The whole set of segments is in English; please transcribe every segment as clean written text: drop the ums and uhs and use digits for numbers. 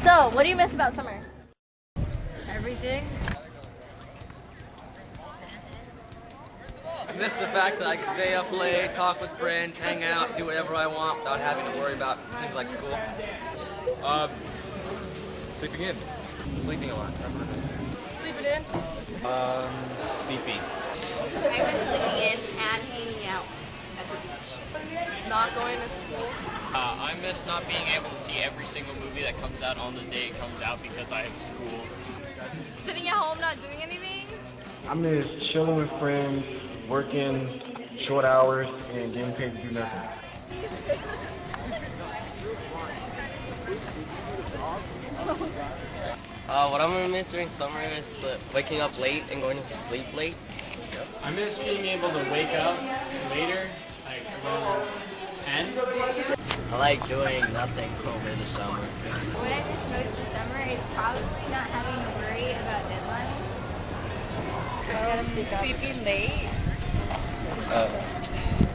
So, what do you miss about summer? Everything. I miss the fact that I can stay up late, talk with friends, hang out, do whatever I want without having to worry about things like school. Sleeping in. Sleeping a lot. That's what I miss. Sleeping in. Sleeping. I miss sleeping in and hanging out at the beach. Not going to school. I miss not being able to see every single movie that comes out on the day it comes out because I have school. Sitting at home not doing anything. I miss chilling with friends, working short hours, and getting paid to do nothing. What I'm gonna miss during summer is waking up late and going to sleep late. I miss being able to wake up later, like around 10. I like doing nothing over the summer. What I miss most this summer is probably not having to worry about deadlines. Sleeping late.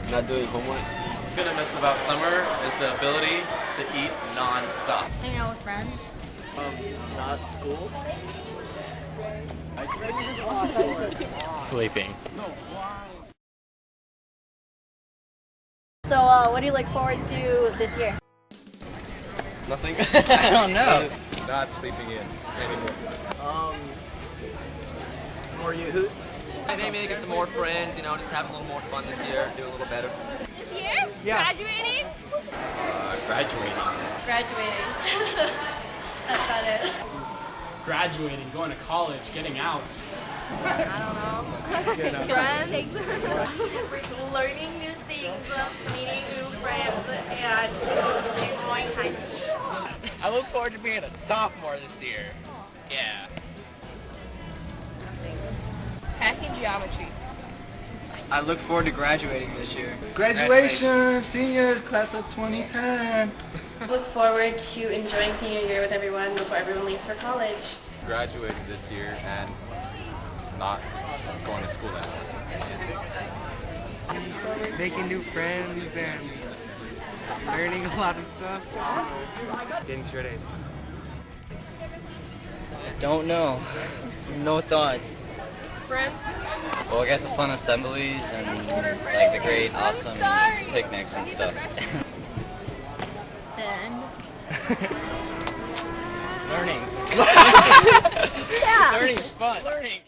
Not doing homework. What I'm gonna miss about summer is the ability to eat non-stop. Hanging out with friends. Not school. Sleeping. So, what do you look forward to this year? Nothing. I don't know. Not sleeping in anymore. More Yoo-hoos. Maybe making some more friends, you know, just having a little more fun this year, do a little better. This year? Yeah. Graduating? Graduating. Graduating. That's about it. Graduating, going to college, getting out. I don't know. Friends. Learning new things, meeting new friends, and enjoying high school. I look forward to being a sophomore this year. Yeah. Hacking geometry. I look forward to graduating this year. Graduation, seniors, class of 2010. Look forward to enjoying senior year with everyone before everyone leaves for college. Graduating this year and not going to school anymore. Making new friends and learning a lot of stuff. Getting straight A's. Don't know. No thoughts. Friends. Well, I guess the fun assemblies and like the great, awesome picnics and stuff. The end. Learning. Yeah. Learning is fun. Learning.